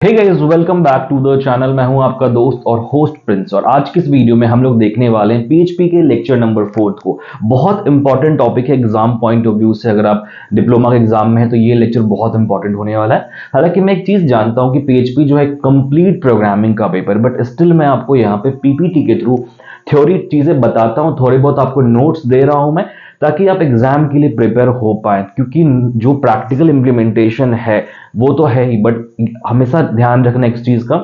Hey guys, welcome back to the channel. मैं हूं आपका दोस्त और होस्ट प्रिंस और आज की इस वीडियो में हम लोग देखने वाले हैं पीएचपी के लेक्चर नंबर 4 को। बहुत इंपॉर्टेंट टॉपिक है एग्जाम पॉइंट ऑफ व्यू से। अगर आप डिप्लोमा के एग्जाम में है तो ये लेक्चर बहुत इंपॉर्टेंट होने वाला है। हालांकि मैं एक चीज जानता हूं कि पीएचपी जो है कंप्लीट प्रोग्रामिंग का पेपर, बट स्टिल मैं आपको यहाँ पे पीपीटी के थ्रू थ्योरी चीजें बताता हूँ, थोड़ी बहुत आपको नोट्स दे रहा हूं मैं, ताकि आप एग्जाम के लिए प्रिपेयर हो पाए। क्योंकि जो प्रैक्टिकल इंप्लीमेंटेशन है वो तो है ही, बट हमेशा ध्यान रखना एक चीज का,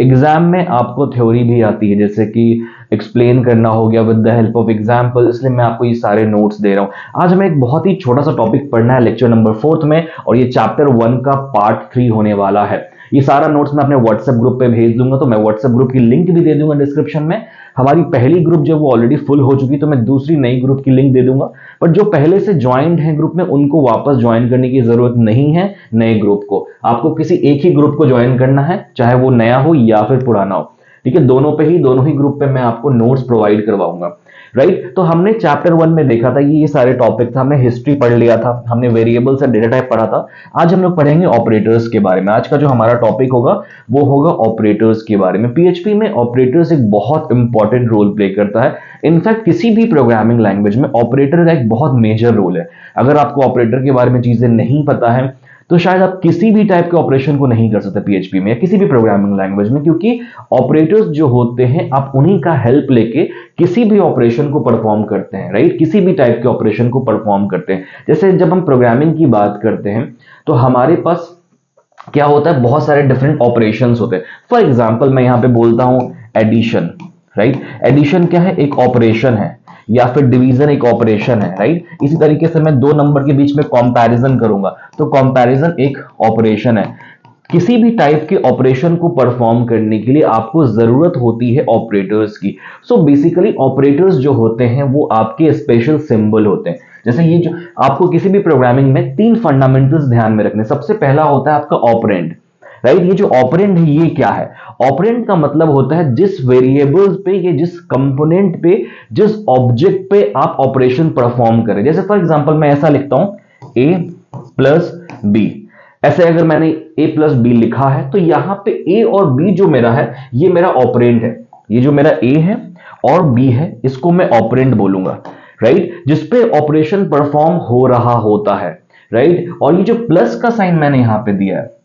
एग्जाम में आपको थ्योरी भी आती है, जैसे कि एक्सप्लेन करना हो गया with the help of example. इसलिए मैं आपको ये सारे नोट्स दे रहा हूं। आज हमें एक बहुत ही छोटा सा टॉपिक पढ़ना है लेक्चर नंबर 4 में, और ये चैप्टर 1 का पार्ट 3 होने वाला है। ये सारा नोट्स मैं अपने व्हाट्सएप ग्रुप पे भेज दूंगा, तो मैं व्हाट्सएप ग्रुप की लिंक भी दे दूंगा डिस्क्रिप्शन में। हमारी पहली ग्रुप जो वो ऑलरेडी फुल हो चुकी, तो मैं दूसरी नई ग्रुप की लिंक दे दूंगा। बट जो पहले से ज्वाइंट है ग्रुप में, उनको वापस ज्वाइन करने की जरूरत नहीं है। नए ग्रुप को आपको किसी एक ही ग्रुप को ज्वाइन करना है, चाहे वो नया हो या फिर पुराना हो। ठीक है, दोनों ही ग्रुप पे मैं आपको नोट्स प्रोवाइड करवाऊंगा। राइट, तो हमने चैप्टर 1 में देखा था ये सारे टॉपिक था। हमने हिस्ट्री पढ़ लिया था, हमने वेरिएबल्स और डेटा टाइप पढ़ा था। आज हम लोग पढ़ेंगे ऑपरेटर्स के बारे में। आज का जो हमारा टॉपिक होगा वो होगा ऑपरेटर्स के बारे में। पीएचपी में ऑपरेटर्स एक बहुत इंपॉर्टेंट रोल प्ले करता है। इनफैक्ट किसी भी प्रोग्रामिंग लैंग्वेज में ऑपरेटर का एक बहुत मेजर रोल है। अगर आपको ऑपरेटर के बारे में चीजें नहीं पता है तो शायद आप किसी भी टाइप के ऑपरेशन को नहीं कर सकते पीएचपी में या किसी भी प्रोग्रामिंग लैंग्वेज में, क्योंकि ऑपरेटर्स जो होते हैं आप उन्हीं का हेल्प लेके किसी भी ऑपरेशन को परफॉर्म करते हैं। राइट, किसी भी टाइप के ऑपरेशन को परफॉर्म करते हैं। जैसे जब हम प्रोग्रामिंग की बात करते हैं तो हमारे पास क्या होता है, बहुत सारे डिफरेंट ऑपरेशंस होते हैं। फॉर एग्जांपल मैं यहां पे बोलता हूं एडिशन। राइट, एडिशन क्या है, एक ऑपरेशन है, या फिर डिवीजन एक ऑपरेशन है। राइट, इसी तरीके से मैं दो नंबर के बीच में कंपैरिजन करूंगा तो कंपैरिजन एक ऑपरेशन है। किसी भी टाइप के ऑपरेशन को परफॉर्म करने के लिए आपको जरूरत होती है ऑपरेटर्स की। सो बेसिकली ऑपरेटर्स जो होते हैं वो आपके स्पेशल सिंबल होते हैं। जैसे ये जो आपको किसी भी प्रोग्रामिंग में तीन फंडामेंटल्स ध्यान में रखने। सबसे पहला होता है आपका ऑपरेंड। राइट, ये जो ऑपरेंड है ये क्या है? ऑपरेंड का मतलब होता है जिस वेरिएबल्स पे या जिस कंपोनेंट पे, जिस ऑब्जेक्ट पे आप ऑपरेशन परफॉर्म करें। जैसे फॉर एग्जांपल मैं ऐसा लिखता हूं ए प्लस बी। ऐसे अगर मैंने ए प्लस बी लिखा है तो यहां पे ए और बी जो मेरा है ये मेरा ऑपरेंड है। ये जो मेरा ए है और बी है इसको मैं ऑपरेंड बोलूंगा। राइट, जिसपे ऑपरेशन परफॉर्म हो रहा होता है। राइट, और ये जो प्लस का साइन मैंने यहां पे दिया है,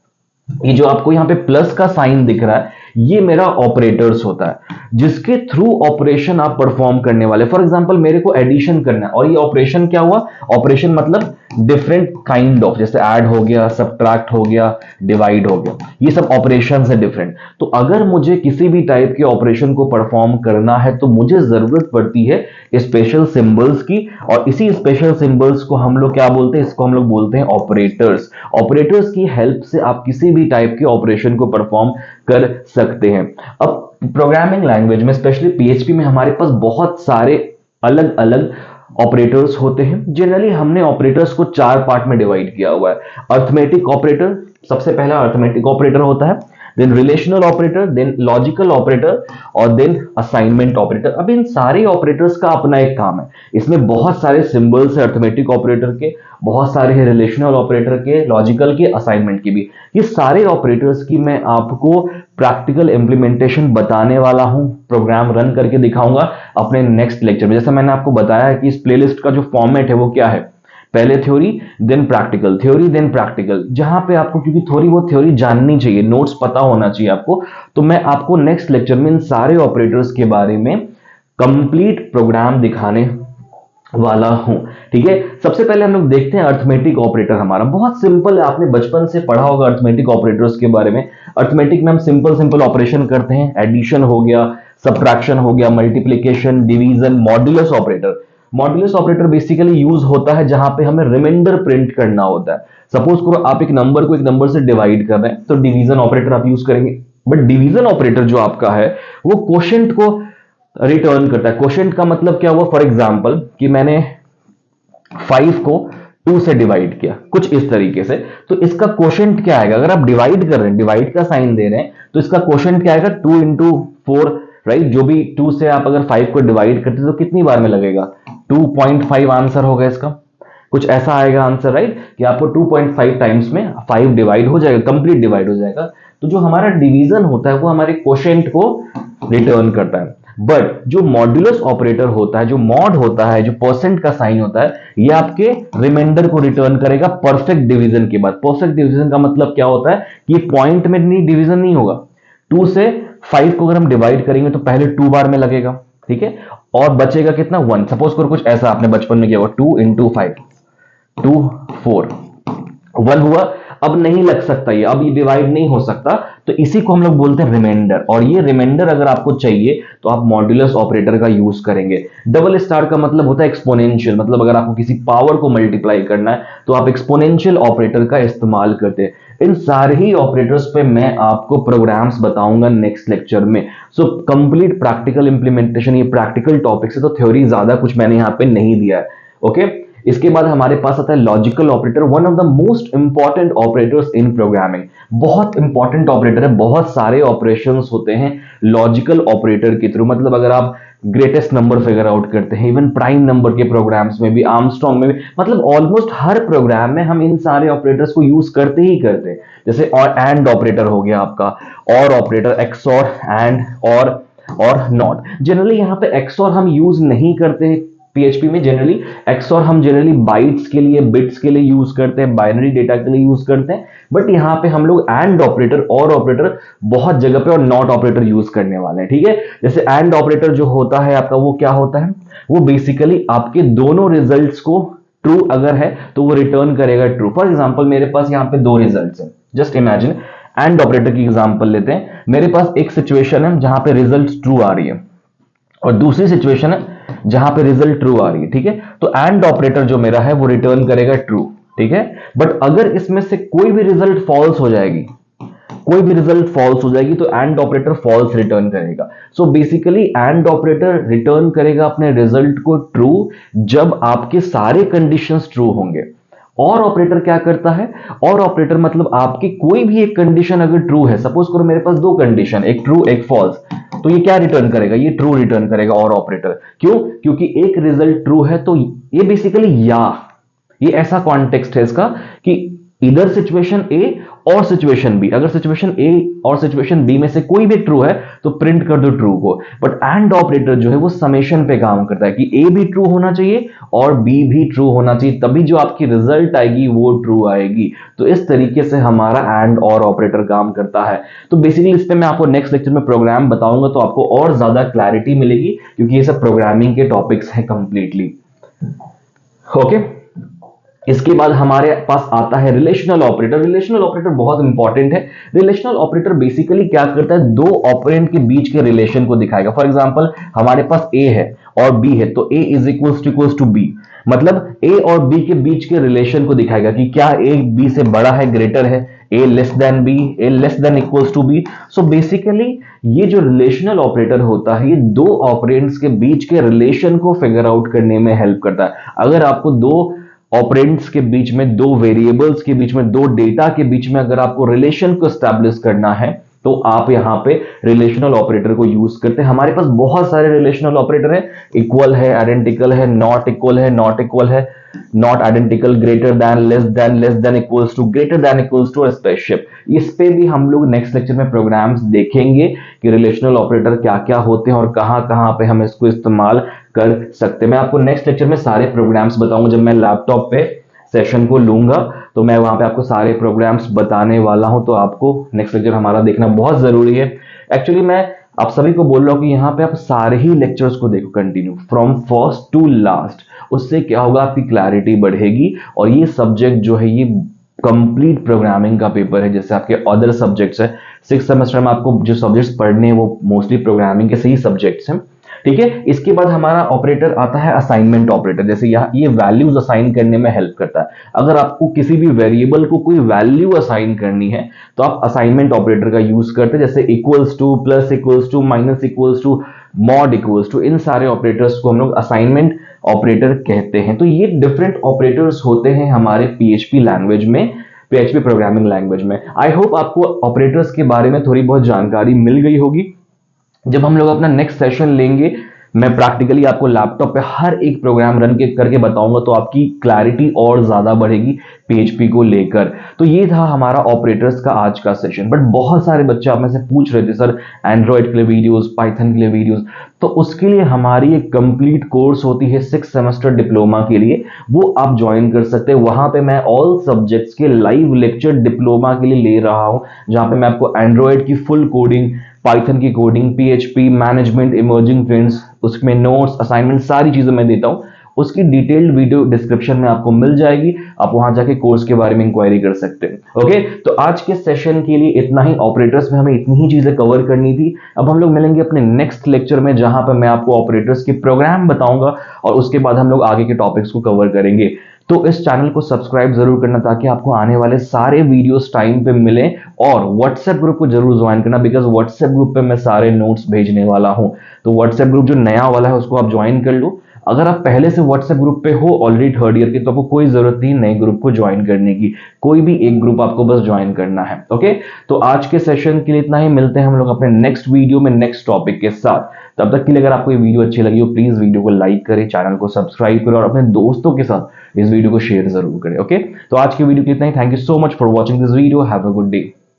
ये जो आपको यहां पे प्लस का साइन दिख रहा है ये मेरा ऑपरेटर्स होता है, जिसके थ्रू ऑपरेशन आप परफॉर्म करने वाले। फॉर एग्जांपल मेरे को एडिशन करना है और ये ऑपरेशन क्या हुआ, ऑपरेशन मतलब डिफरेंट काइंड ऑफ, जैसे ऐड हो गया, सब्ट्रैक्ट हो गया, डिवाइड हो गया, ये सब ऑपरेशंस है डिफरेंट। तो अगर मुझे किसी भी टाइप के ऑपरेशन को परफॉर्म करना है तो मुझे जरूरत पड़ती है स्पेशल सिंबल्स की, और इसी स्पेशल सिंबल्स को हम लोग क्या बोलते हैं, इसको हम लोग बोलते हैं ऑपरेटर्स। ऑपरेटर्स की हेल्प से आप किसी भी टाइप के ऑपरेशन को परफॉर्म कर सकते हैं। अब प्रोग्रामिंग लैंग्वेज में स्पेशली पीएचपी में हमारे पास बहुत सारे अलग अलग ऑपरेटर्स होते हैं। जनरली हमने ऑपरेटर्स को चार पार्ट में डिवाइड किया हुआ है। अर्थमेटिक ऑपरेटर, सबसे पहला अर्थमेटिक ऑपरेटर होता है, then relational operator, then logical operator और देन असाइनमेंट ऑपरेटर। अब इन सारे ऑपरेटर्स का अपना एक काम है। इसमें बहुत सारे सिंबल्स है अर्थमेटिक ऑपरेटर के, बहुत सारे हैं रिलेशनल ऑपरेटर के, लॉजिकल के, असाइनमेंट के भी। ये सारे ऑपरेटर्स की मैं आपको प्रैक्टिकल इंप्लीमेंटेशन बताने वाला हूं, प्रोग्राम रन करके दिखाऊंगा अपने नेक्स्ट लेक्चर में। जैसे मैंने आपको बताया है कि इस प्लेलिस्ट का जो फॉर्मेट है वो क्या है, पहले theory then practical, theory then practical, जहां पे आपको क्योंकि थोड़ी बहुत थ्योरी जाननी चाहिए, नोट्स पता होना चाहिए आपको, तो मैं आपको नेक्स्ट लेक्चर में इन सारे ऑपरेटर्स के बारे में कंप्लीट प्रोग्राम दिखाने वाला हूं। ठीक है, सबसे पहले हम लोग देखते हैं अर्थमेटिक ऑपरेटर। हमारा बहुत सिंपल है, आपने बचपन से पढ़ा होगा अर्थमेटिक ऑपरेटर्स के बारे में। अर्थमेटिक में हम सिंपल सिंपल ऑपरेशन करते हैं, एडिशन हो गया, सब्ट्रैक्शन हो गया, multiplication, division, modulus operator. Modulus operator basically use होता है जहां पे हमें रिमाइंडर प्रिंट करना होता है। सपोज करो आप एक नंबर को एक नंबर से डिवाइड कर रहे हैं तो डिवीजन ऑपरेटर आप यूज करेंगे। बट डिवीजन ऑपरेटर जो आपका है वो क्वोशिएंट को रिटर्न करता है। क्वोशिएंट का मतलब क्या हुआ, फॉर एग्जांपल कि मैंने 5 को 2 से डिवाइड किया कुछ इस तरीके से, तो इसका क्वोशिएंट क्या आएगा? अगर आप डिवाइड कर रहे हैं, डिवाइड का साइन दे रहे हैं, तो इसका क्वोशिएंट क्या आएगा, 2 इंटू 4। राइट, जो भी 2 से आप अगर 5 को डिवाइड करते तो कितनी बार में लगेगा, 2.5 आंसर होगा इसका। कुछ ऐसा आएगा आंसर। राइट, कि आपको 2.5 टाइम्स में 5 डिवाइड हो जाएगा, कंप्लीट डिवाइड हो जाएगा। तो जो हमारा डिवीजन होता है वो हमारे क्वोशिएंट को रिटर्न करता है। बट जो मॉड्यूलस ऑपरेटर होता है, जो मॉड होता है, जो परसेंट का साइन होता है, ये आपके रिमाइंडर को रिटर्न करेगा परफेक्ट डिवीजन के बाद। परफेक्ट डिवीजन का मतलब क्या होता है कि पॉइंट में नहीं डिवीजन नहीं होगा। 2 से 5 को अगर हम डिवाइड करेंगे तो पहले 2 बार में लगेगा, ठीक है, और बचेगा कितना 1। सपोज करो कुछ ऐसा आपने बचपन में किया होगा, 2 into 5 2 4 1 हुआ। अब नहीं लग सकता ये, अब ये डिवाइड नहीं हो सकता, तो इसी को हम लोग बोलते हैं रिमाइंडर। और ये रिमाइंडर अगर आपको चाहिए तो आप मॉड्यूलस ऑपरेटर का यूज करेंगे। डबल स्टार का मतलब होता है एक्सपोनेंशियल, मतलब अगर आपको किसी पावर को मल्टीप्लाई करना है तो आप एक्सपोनेंशियल ऑपरेटर का इस्तेमाल करते हैं। इन सारे ही ऑपरेटर्स पे मैं आपको प्रोग्राम्स बताऊंगा नेक्स्ट लेक्चर में। सो कंप्लीट प्रैक्टिकल इंप्लीमेंटेशन, ये प्रैक्टिकल टॉपिक्स है, तो थ्योरी ज्यादा कुछ मैंने यहाँ पे नहीं दिया है। ओके, इसके बाद हमारे पास आता है logical operator, one of the most important operators in programming. बहुत इंपॉर्टेंट ऑपरेटर है, बहुत सारे ऑपरेशंस होते हैं लॉजिकल ऑपरेटर के थ्रू। मतलब अगर आप ग्रेटेस्ट नंबर फिगर आउट करते हैं, इवन प्राइम नंबर के प्रोग्राम्स में भी, आर्मस्ट्रॉन्ग में भी, मतलब ऑलमोस्ट हर प्रोग्राम में हम इन सारे ऑपरेटर्स को यूज करते ही करते हैं। जैसे और एंड ऑपरेटर हो गया आपका, और ऑपरेटर, एक्सऑर, एंड, और नॉट। जनरली यहाँ पे एक्सऑर हम यूज नहीं करते हैं पीएचपी में। जनरली एक्सऑर हम जनरली बाइट्स के लिए, बिट्स के लिए यूज करते हैं, बाइनरी डेटा के लिए यूज करते हैं। बट यहाँ पे हम लोग एंड ऑपरेटर, और ऑपरेटर बहुत जगह पे, और नॉट ऑपरेटर यूज करने वाले हैं, ठीक है। जैसे एंड ऑपरेटर जो होता है आपका, वो क्या होता है, वो बेसिकली आपके दोनों रिजल्ट्स को ट्रू अगर है तो वो रिटर्न करेगा ट्रू। फॉर एग्जाम्पल मेरे पास यहाँ पे 2 रिजल्ट हैं, जस्ट इमेजिन। एंड ऑपरेटर की एग्जाम्पल लेते हैं। मेरे पास एक सिचुएशन है जहां पे रिजल्ट ट्रू आ रही है, और दूसरी सिचुएशन है जहां पे रिजल्ट ट्रू आ रही है, ठीक है। तो एंड ऑपरेटर जो मेरा है वो रिटर्न करेगा ट्रू, ठीक है। बट अगर इसमें से कोई भी रिजल्ट फॉल्स हो जाएगी, कोई भी रिजल्ट फॉल्स हो जाएगी, तो एंड ऑपरेटर फॉल्स रिटर्न करेगा। So basically and operator return करेगा अपने रिजल्ट को ट्रू जब आपके सारे कंडीशंस ट्रू होंगे। और ऑपरेटर क्या करता है, और ऑपरेटर मतलब आपकी कोई भी एक कंडीशन अगर ट्रू है, सपोज करो मेरे पास 2 कंडीशन, एक ट्रू एक फॉल्स, तो ये क्या रिटर्न करेगा, ये ट्रू रिटर्न करेगा और ऑपरेटर। क्यों? क्योंकि एक रिजल्ट ट्रू है, तो ये बेसिकली या, ये ऐसा कॉन्टेक्स्ट है इसका कि इधर सिचुएशन ए और सिचुएशन बी, अगर सिचुएशन ए और सिचुएशन बी में से कोई भी ट्रू है तो प्रिंट कर दो ट्रू को। बट एंड ऑपरेटर जो है वो समेशन पे काम करता है कि ए भी ट्रू होना चाहिए और बी भी ट्रू होना चाहिए, तभी जो आपकी रिजल्ट आएगी वो ट्रू आएगी। तो इस तरीके से हमारा एंड और ऑपरेटर काम करता है। तो बेसिकली इस पे मैं आपको नेक्स्ट लेक्चर में प्रोग्राम बताऊंगा, तो आपको और ज्यादा क्लैरिटी मिलेगी, क्योंकि ये सब प्रोग्रामिंग के टॉपिक्स हैं कंप्लीटली। ओके, इसके बाद हमारे पास आता है रिलेशनल ऑपरेटर। रिलेशनल ऑपरेटर बहुत इंपॉर्टेंट है। रिलेशनल ऑपरेटर बेसिकली क्या करता है, 2 ऑपरेंड के बीच के रिलेशन को दिखाएगा। फॉर एग्जांपल हमारे पास ए है और बी है, तो ए इज इक्वल्स टू बी, मतलब ए और बी के बीच के रिलेशन को दिखाएगा कि क्या ए बी से बड़ा है, ग्रेटर है, a less than b, a less than equals to b. So basically ये जो रिलेशनल ऑपरेटर होता है, ये 2 ऑपरेंड्स के बीच के रिलेशन को फिगर आउट करने में हेल्प करता है। अगर आपको 2 ऑपरेंड्स के बीच में, 2 वेरिएबल्स के बीच में, 2 डेटा के बीच में अगर आपको रिलेशन को एस्टैब्लिश करना है, तो आप यहां पे रिलेशनल ऑपरेटर को यूज करते हैं। हमारे पास बहुत सारे रिलेशनल ऑपरेटर है, इक्वल है, आइडेंटिकल है, नॉट इक्वल है, नॉट इक्वल है, not identical, greater than, less than equals to, greater than equals to, spaceship. इस पे भी हम लोग नेक्स्ट लेक्चर में प्रोग्राम्स देखेंगे कि रिलेशनल ऑपरेटर क्या क्या होते हैं और कहां कहां पे हम इसको इस्तेमाल कर सकते हैं। मैं आपको नेक्स्ट लेक्चर में सारे प्रोग्राम्स बताऊंगा। जब मैं लैपटॉप पे सेशन को लूंगा तो मैं वहां पे आपको सारे प्रोग्राम्स बताने वाला हूं, तो आपको नेक्स्ट लेक्चर हमारा देखना बहुत जरूरी है। एक्चुअली मैं आप सभी को बोल रहा हूं कि यहाँ पे आप सारे ही लेक्चर्स को देखो continue from first to last. उससे क्या होगा, आपकी क्लैरिटी बढ़ेगी। और ये सब्जेक्ट जो है ये कंप्लीट प्रोग्रामिंग का पेपर है, जैसे आपके अदर सब्जेक्ट्स है। 6th सेमेस्टर में आपको जो सब्जेक्ट्स पढ़ने हैं वो मोस्टली प्रोग्रामिंग के सही सब्जेक्ट्स हैं, ठीक है। इसके बाद हमारा ऑपरेटर आता है असाइनमेंट ऑपरेटर। जैसे यहाँ ये वैल्यूज असाइन करने में हेल्प करता है। अगर आपको किसी भी वेरिएबल को कोई वैल्यू असाइन करनी है तो आप असाइनमेंट ऑपरेटर का यूज करते हैं, जैसे equals to, plus equals to, minus equals to, mod equals to. इन सारे ऑपरेटर्स को हम लोग असाइनमेंट ऑपरेटर कहते हैं। तो ये डिफरेंट ऑपरेटर्स होते हैं हमारे पीएचपी लैंग्वेज में, पीएचपी प्रोग्रामिंग लैंग्वेज में। आई होप आपको ऑपरेटर्स के बारे में थोड़ी बहुत जानकारी मिल गई होगी। जब हम लोग अपना नेक्स्ट सेशन लेंगे मैं प्रैक्टिकली आपको लैपटॉप पे हर एक प्रोग्राम रन करके बताऊंगा, तो आपकी क्लैरिटी और ज्यादा बढ़ेगी पीएचपी को लेकर। तो ये था हमारा ऑपरेटर्स का आज का सेशन। बट बहुत सारे बच्चे आप में से पूछ रहे थे सर एंड्रॉइड के लिए वीडियोस, पाइथन के लिए वीडियोस, तो उसके लिए हमारी एक कंप्लीट कोर्स होती है 6 सेमेस्टर डिप्लोमा के लिए, वो आप ज्वाइन कर सकते हैं। वहां पे मैं ऑल सब्जेक्ट्स के लाइव लेक्चर डिप्लोमा के लिए ले रहा हूं, जहां पे मैं आपको एंड्रॉइड की फुल कोडिंग, पाइथन की coding, PHP, management, emerging trends, उसमें नोट्स, असाइनमेंट, सारी चीजें मैं देता हूं। उसकी डिटेल्ड वीडियो डिस्क्रिप्शन में आपको मिल जाएगी, आप वहां जाके कोर्स के बारे में इंक्वायरी कर सकते हैं। ओके, तो आज के सेशन के लिए इतना ही। ऑपरेटर्स में हमें इतनी ही चीजें कवर करनी थी। अब हम लोग मिलेंगे अपने नेक्स्ट लेक्चर में, जहां पर मैं आपको ऑपरेटर्स के प्रोग्राम बताऊंगा और उसके बाद हम लोग आगे के टॉपिक्स को कवर करेंगे। तो इस चैनल को सब्सक्राइब जरूर करना, ताकि आपको आने वाले सारे वीडियोस टाइम पे मिले, और व्हाट्सएप ग्रुप को जरूर ज्वाइन करना, बिकॉज व्हाट्सएप ग्रुप पे मैं सारे नोट्स भेजने वाला हूं। तो व्हाट्सएप ग्रुप जो नया वाला है उसको आप ज्वाइन कर लो। अगर आप पहले से व्हाट्सएप ग्रुप पे हो ऑलरेडी थर्ड ईयर के, तो आपको कोई जरूरत नहीं नए ग्रुप को ज्वाइन करने की। कोई भी एक ग्रुप आपको बस ज्वाइन करना है। ओके, तो आज के सेशन के लिए इतना ही। मिलते हैं हम लोग अपने नेक्स्ट वीडियो में नेक्स्ट टॉपिक के साथ। तब तक के लिए अगर आपको ये वीडियो अच्छी लगी हो, प्लीज वीडियो को लाइक करें, चैनल को सब्सक्राइब करें और अपने दोस्तों के साथ इस वीडियो को शेयर जरूर करें। ओके, तो आज की वीडियो के इतना ही। Thank you so much for watching this video. Have a good day.